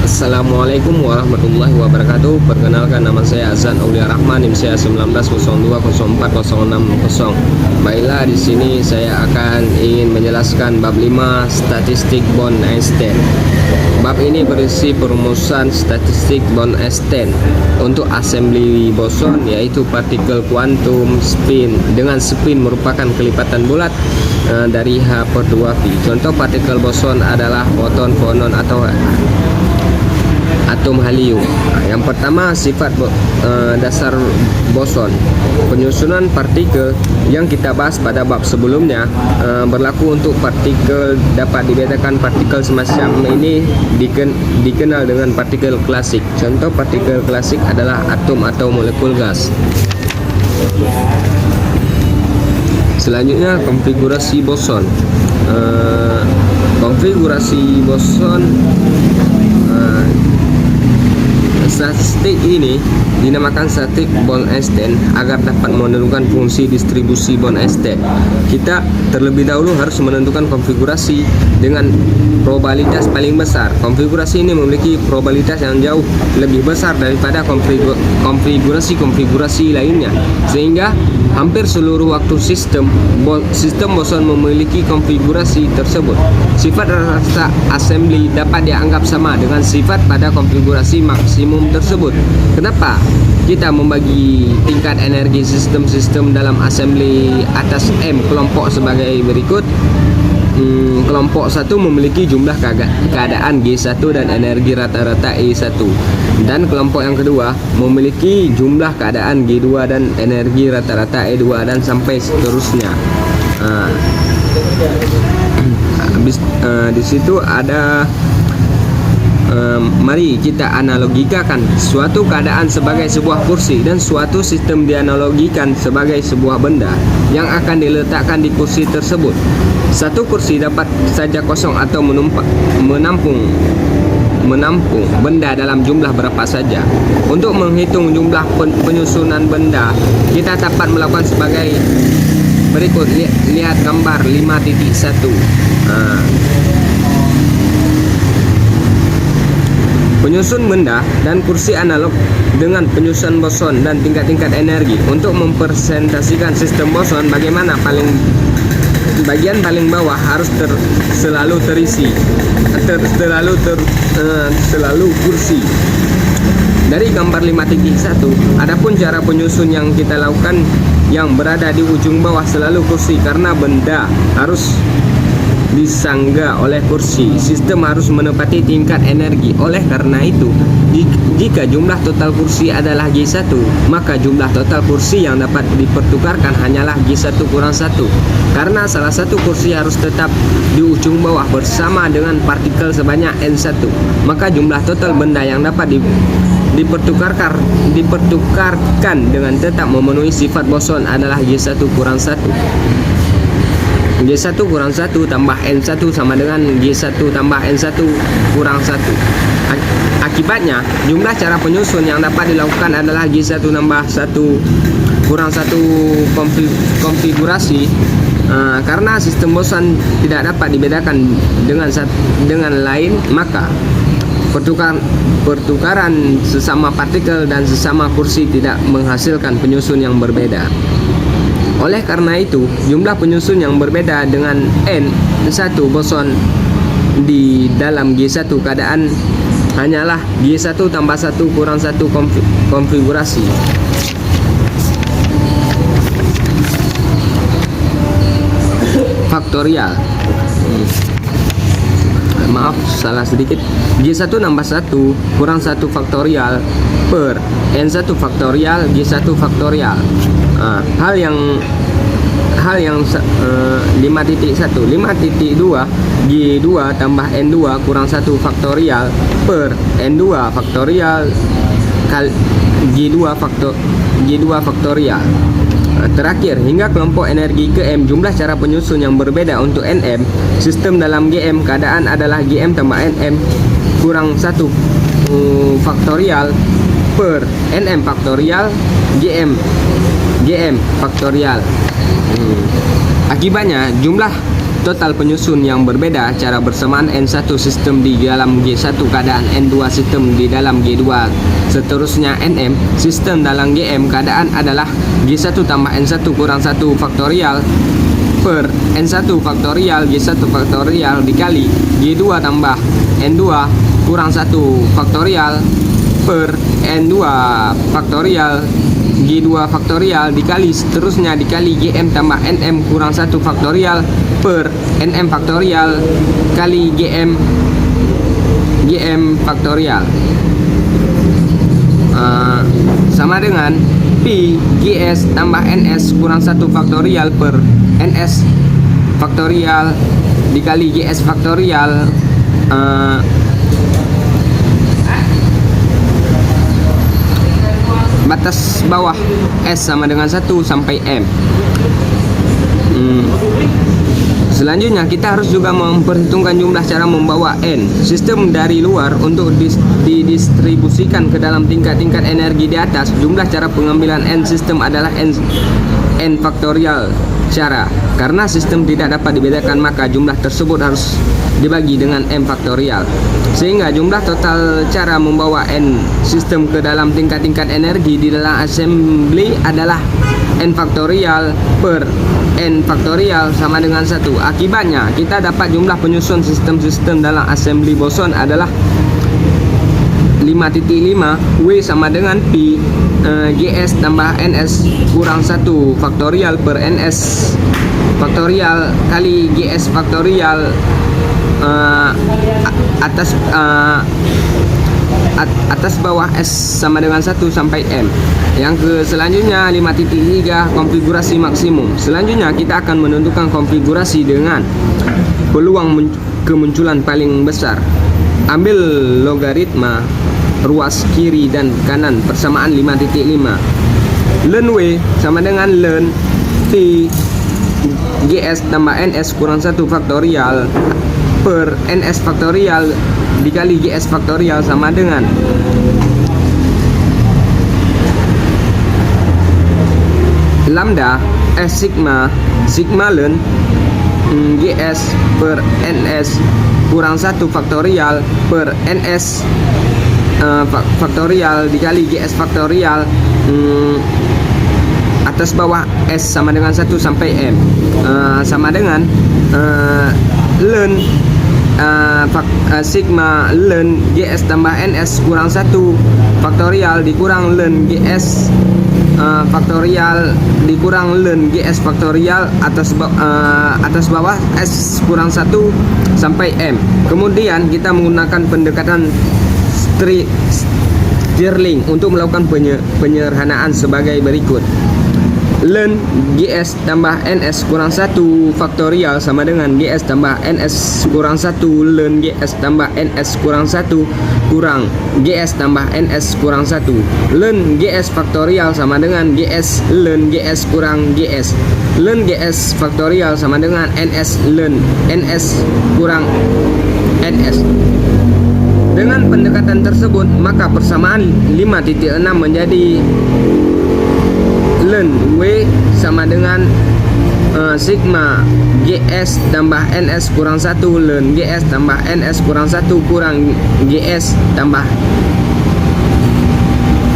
Assalamualaikum warahmatullahi wabarakatuh. Perkenalkan, nama saya Azan Aulia Rahman, NIM saya 1902040660. Baiklah, di sini saya akan ingin menjelaskan bab 5 statistik Bose-Einstein. Bab ini berisi perumusan statistik Bose-Einstein untuk assembly boson, yaitu partikel kuantum spin dengan spin merupakan kelipatan bulat dari H/2π. Contoh partikel boson adalah foton, fonon atau atom helium. Yang pertama, sifat dasar boson. Penyusunan partikel yang kita bahas pada bab sebelumnya berlaku untuk partikel. Dapat dibedakan partikel semacam ini dikenal dengan partikel klasik. Contoh partikel klasik adalah atom atau molekul gas. Selanjutnya, konfigurasi boson. Konfigurasi boson statistik ini dinamakan statistik Bose-Einstein agar dapat menentukan fungsi distribusi Bose-Einstein. Kita terlebih dahulu harus menentukan konfigurasi dengan probabilitas paling besar. Konfigurasi ini memiliki probabilitas yang jauh lebih besar daripada konfigurasi lainnya, sehingga hampir seluruh waktu sistem boson memiliki konfigurasi tersebut. Sifat rata assembly dapat dianggap sama dengan sifat pada konfigurasi maksimum tersebut. Kenapa kita membagi tingkat energi sistem-sistem dalam assembly atas M kelompok sebagai berikut? Kelompok 1 memiliki jumlah keadaan G1 dan energi rata-rata E1, dan kelompok yang kedua memiliki jumlah keadaan G2 dan energi rata-rata E2, dan sampai seterusnya. Di situ ada mari kita analogikan suatu keadaan sebagai sebuah kursi dan suatu sistem dianalogikan sebagai sebuah benda yang akan diletakkan di kursi tersebut. Satu kursi dapat saja kosong atau menampung benda dalam jumlah berapa saja. Untuk menghitung jumlah penyusunan benda, kita dapat melakukan sebagai berikut. Lihat gambar 5.1. Penyusun benda dan kursi analog dengan penyusun boson dan tingkat-tingkat energi. Untuk mempresentasikan sistem boson, bagian paling bawah harus selalu terisi, selalu kursi. Dari gambar 5.1, adapun cara penyusun yang kita lakukan, yang berada di ujung bawah selalu kursi karena benda harus disangga oleh kursi. Sistem harus menepati tingkat energi. Oleh karena itu, jika jumlah total kursi adalah G1, maka jumlah total kursi yang dapat dipertukarkan hanyalah G1 kurang 1. Karena salah satu kursi harus tetap di ujung bawah bersama dengan partikel sebanyak N1, maka jumlah total benda yang dapat dipertukarkan dengan tetap memenuhi sifat boson adalah G1 kurang 1. G1 kurang 1 tambah N1 sama dengan G1 tambah N1 kurang 1. Akibatnya, jumlah cara penyusun yang dapat dilakukan adalah G1 tambah 1 kurang 1 konfigurasi. Karena sistem boson tidak dapat dibedakan dengan lain, maka pertukaran sesama partikel dan sesama kursi tidak menghasilkan penyusun yang berbeda. Oleh karena itu, jumlah penyusun yang berbeda dengan N1 boson di dalam G1 keadaan hanyalah G1 tambah 1 kurang 1 konfigurasi. Faktorial. Maaf, salah sedikit. G1 nambah 1 kurang 1 faktorial per N1 faktorial G1 faktorial. Hal yang 5.1 5.2 G2 tambah N2 kurang 1 faktorial per N2 faktorial G2 faktorial. Terakhir, hingga kelompok energi ke M, jumlah cara penyusun yang berbeda untuk Nm. Sistem dalam Gm keadaan adalah Gm tambah Nm kurang 1 faktorial per Nm faktorial Gm faktorial. Akibatnya, jumlah total penyusun yang berbeda. Cara bersamaan N1 sistem di dalam G1 keadaan N2 sistem di dalam G2 seterusnya NM sistem dalam GM keadaan adalah G1 tambah N1 kurang 1 faktorial per N1 faktorial G1 faktorial dikali G2 tambah N2 kurang 1 faktorial per N2 faktorial G2 faktorial dikali seterusnya dikali GM tambah NM kurang 1 faktorial per NM faktorial kali GM faktorial sama dengan P GS tambah NS kurang 1 faktorial per NS faktorial dikali GS faktorial batas bawah S sama dengan 1 sampai M. Selanjutnya kita harus juga memperhitungkan jumlah cara membawa N sistem dari luar untuk didistribusikan ke dalam tingkat-tingkat energi di atas. Jumlah cara pengambilan N sistem adalah N faktorial cara. Karena sistem tidak dapat dibedakan maka jumlah tersebut harus dibagi dengan M faktorial. Sehingga jumlah total cara membawa N sistem ke dalam tingkat-tingkat energi di dalam assembly adalah N faktorial per N faktorial sama dengan 1. Akibatnya kita dapat jumlah penyusun sistem-sistem dalam assembly boson adalah 5.5 W sama dengan P GS tambah NS kurang 1 faktorial per NS faktorial kali GS faktorial atas bawah S sama dengan 1 sampai M. Yang ke selanjutnya 5.3 konfigurasi maksimum. Selanjutnya kita akan menentukan konfigurasi dengan peluang kemunculan paling besar. Ambil logaritma ruas kiri dan kanan persamaan 5.5. Ln W sama dengan ln P GS tambah NS kurang 1 faktorial per NS faktorial dikali GS faktorial sama dengan lambda S sigma ln GS per NS kurang 1 faktorial per NS faktorial dikali GS faktorial atas bawah S sama dengan 1 sampai M sama dengan ln sigma ln GS tambah NS kurang 1 faktorial dikurang ln GS faktorial dikurang ln GS faktorial atas bawah S kurang 1 sampai M. Kemudian kita menggunakan pendekatan Stirling untuk melakukan penyederhanaan sebagai berikut. Ln GS tambah NS kurang 1 faktorial sama dengan GS tambah NS kurang 1 ln GS tambah NS kurang 1 kurang GS tambah NS kurang 1 ln GS faktorial sama dengan GS ln GS kurang GS ln GS faktorial sama dengan NS ln NS kurang NS. Dengan pendekatan tersebut maka persamaan 5.6 menjadi ln W sama dengan sigma GS tambah NS kurang 1 ln GS tambah NS kurang 1 kurang GS tambah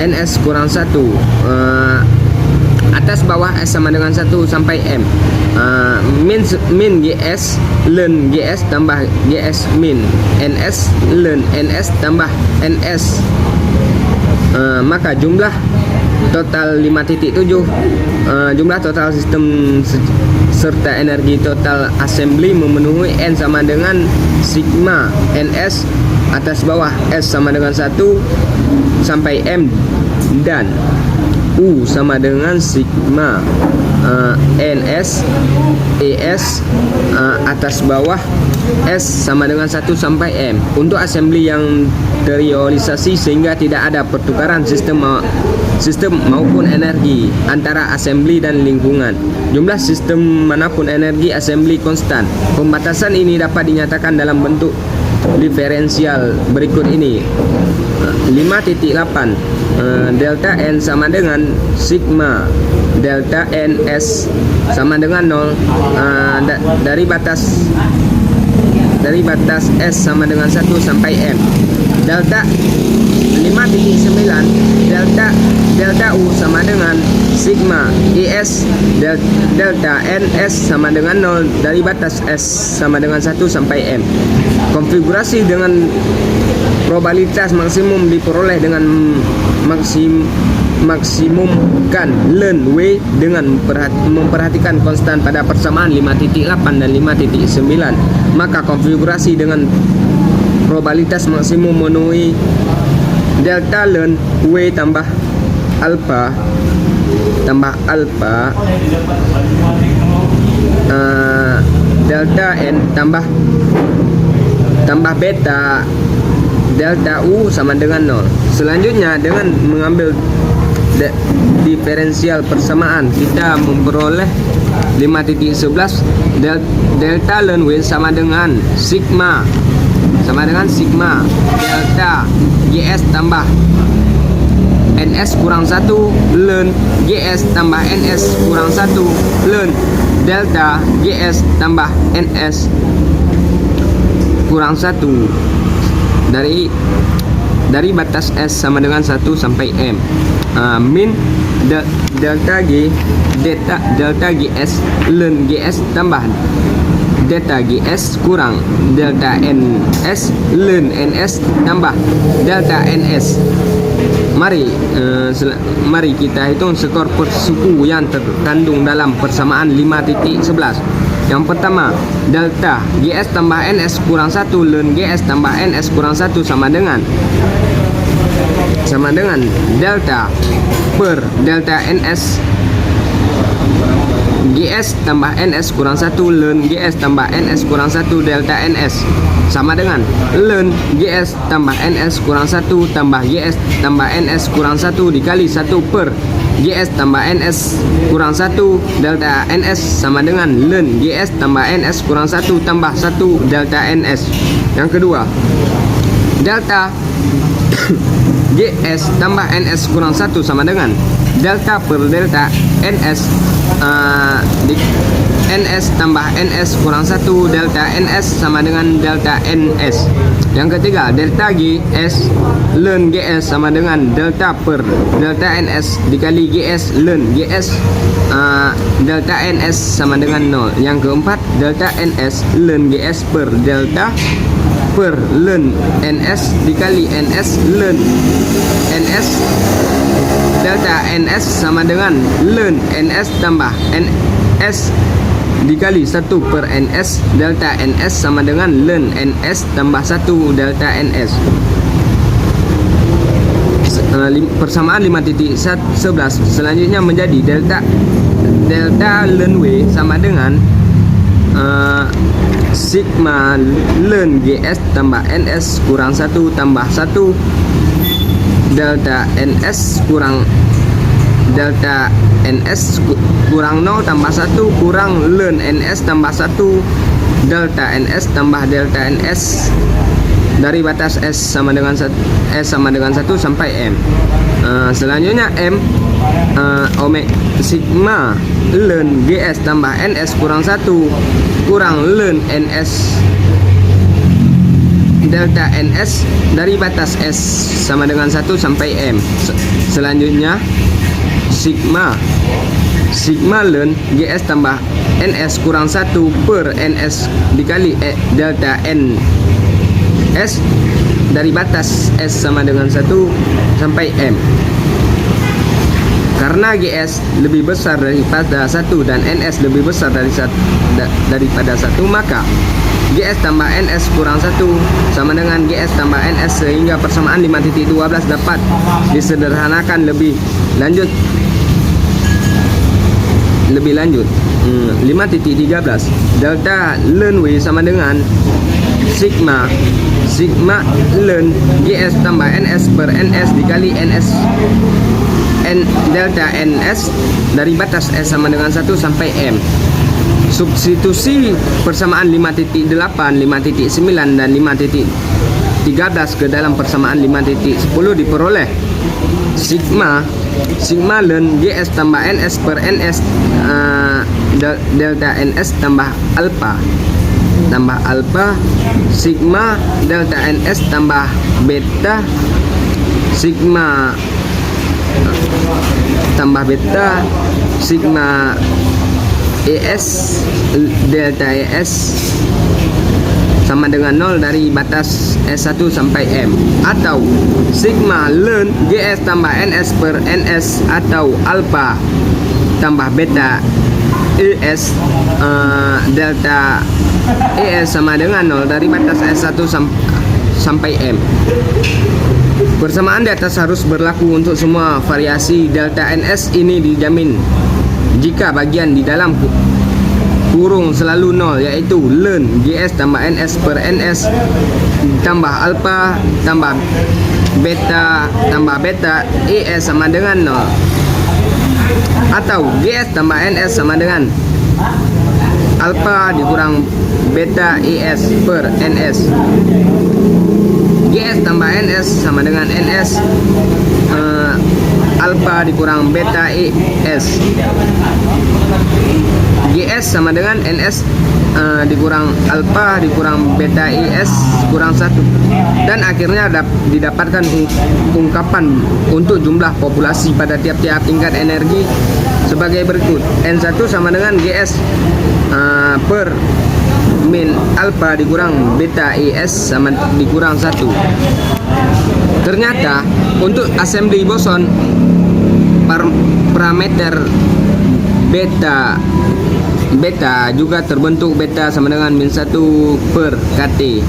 NS kurang 1 atas bawah S sama dengan 1 sampai M. Min GS ln GS tambah GS min NS ln NS tambah NS. Maka jumlah total 5.7 jumlah total sistem serta energi total assembly memenuhi N sama dengan sigma NS atas bawah S sama dengan 1 sampai M dan U sama dengan sigma NS ES atas bawah S sama dengan 1 sampai M untuk assembly yang terrealisasi sehingga tidak ada pertukaran sistem maupun energi antara assembly dan lingkungan. Jumlah sistem manapun energi assembly konstan. Pembatasan ini dapat dinyatakan dalam bentuk diferensial berikut ini. 5.8 delta n sama dengan sigma delta ns sama dengan 0 dari batas S sama dengan 1 sampai M. Delta 5.9 delta U sama dengan sigma IS delta NS sama dengan 0 dari batas S sama dengan 1 sampai M. Konfigurasi dengan probabilitas maksimum diperoleh dengan maksimumkan len W dengan memperhatikan konstan pada persamaan 5.8 dan 5.9. Maka konfigurasi dengan probabilitas maksimum memenuhi delta len W tambah alpha delta N tambah beta delta U sama dengan 0. Selanjutnya dengan mengambil diferensial persamaan, kita memperoleh 5.11 delta len W sama dengan sigma delta GS tambah NS kurang 1 len GS tambah NS kurang 1 len delta GS tambah NS kurang 1 dari batas S sama dengan 1 sampai M. Min delta G delta GS len GS tambah delta GS kurang delta NS len NS tambah delta NS. Mari kita hitung skor per suku yang terkandung dalam persamaan 5.11. Yang pertama, delta GS tambah NS kurang 1 len GS tambah NS kurang 1 sama dengan delta per delta NS GS tambah NS kurang 1 len GS tambah NS kurang 1 delta NS sama dengan len GS tambah NS kurang 1 tambah GS tambah NS kurang 1 dikali 1 per GS tambah NS kurang 1 delta NS sama dengan len GS tambah NS kurang 1 tambah 1 delta NS. Yang kedua, delta GS tambah NS kurang 1 sama dengan delta per delta NS NS tambah NS kurang 1 delta NS sama dengan delta NS. Yang ketiga, delta GS len GS sama dengan delta per delta NS dikali GS len GS delta NS sama dengan 0. Yang keempat, delta NS len GS per delta per len NS dikali NS len NS delta NS sama dengan len NS tambah NS dikali 1 per NS delta NS sama dengan len NS tambah 1 delta NS. Persamaan 5.11 selanjutnya menjadi delta len W sama dengan sigma len GS tambah NS kurang 1 tambah 1 delta NS kurang delta NS kurang 0 tambah 1 kurang len NS tambah 1 delta NS tambah delta NS dari batas S sama dengan 1 sampai M. Selanjutnya M sigma len GS tambah NS kurang 1 kurang len NS delta NS dari batas S sama dengan 1 sampai M. Selanjutnya sigma len GS tambah NS kurang 1 per NS dikali delta NS dari batas S sama dengan 1 sampai M. Karena GS lebih besar daripada 1 dan NS lebih besar daripada 1, maka GS tambah NS kurang 1 sama dengan GS tambah NS, sehingga persamaan 5.12 dapat disederhanakan lebih lanjut. 5.13 delta len W sama dengan sigma len GS tambah NS per NS dikali NS delta NS dari batas S sama dengan 1 sampai M. Substitusi persamaan 5.8, 5.9 dan 5.13 ke dalam persamaan 5.10 diperoleh sigma ln GS tambah NS per NS delta NS tambah alpha sigma delta NS tambah beta sigma tambah beta sigma ES delta ES sama dengan 0 dari batas S1 sampai M, atau sigma ln GS tambah NS per NS atau alpha tambah beta ES delta ES sama dengan 0 dari batas S1 sampai M. Persamaan di atas harus berlaku untuk semua variasi delta NS ini dijamin jika bagian di dalam kurung selalu 0, yaitu ln GS tambah NS per NS tambah alpha tambah beta ES sama dengan 0, atau GS tambah NS sama dengan alpha dikurang beta ES per NS. GS tambah NS sama dengan NS alpha dikurang beta ES. GS sama dengan NS dikurang alpha dikurang beta ES kurang 1, dan akhirnya didapatkan ungkapan untuk jumlah populasi pada tiap-tiap tingkat energi sebagai berikut. N1 sama dengan GS per min alpha dikurang beta ES sama dikurang 1. Ternyata untuk assembly boson parameter beta juga terbentuk beta sama dengan min 1 per KT.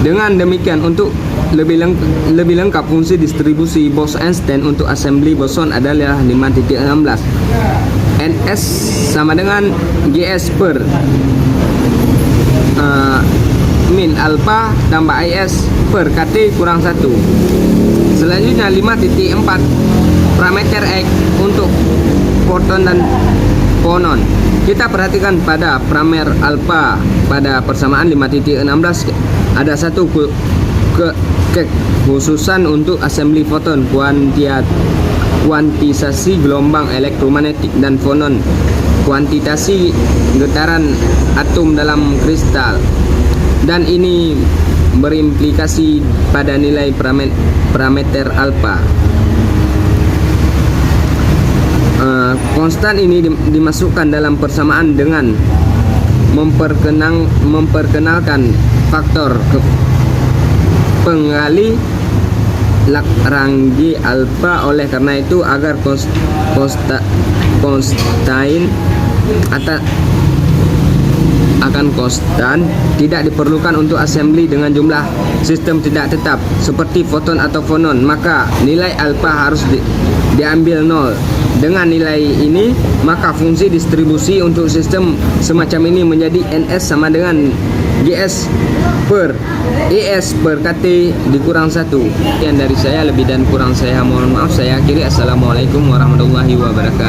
Dengan demikian, untuk lebih lengkap fungsi distribusi Bose-Einstein untuk assembly boson adalah 5.16. NS sama dengan GS per min alpha tambah IS per KT kurang 1. Selanjutnya 5.4 parameter X untuk foton dan fonon. Kita perhatikan pada parameter alpha pada persamaan 5.16 ada satu kekhususan untuk assembly foton, kuantisasi gelombang elektromagnetik, dan fonon, kuantitasi getaran atom dalam kristal, dan ini berimplikasi pada nilai parameter alpha. Konstan ini dimasukkan dalam persamaan dengan memperkenalkan faktor pengali Lagrange alpha. Oleh karena itu, agar konstan tidak diperlukan untuk assembly dengan jumlah sistem tidak tetap seperti foton atau fonon, maka nilai alpha harus diambil 0. Dengan nilai ini, maka fungsi distribusi untuk sistem semacam ini menjadi NS sama dengan GS per ES per KT dikurang 1. Sekian dari saya, lebih dan kurang saya mohon maaf. Saya akhiri. Assalamualaikum warahmatullahi wabarakatuh.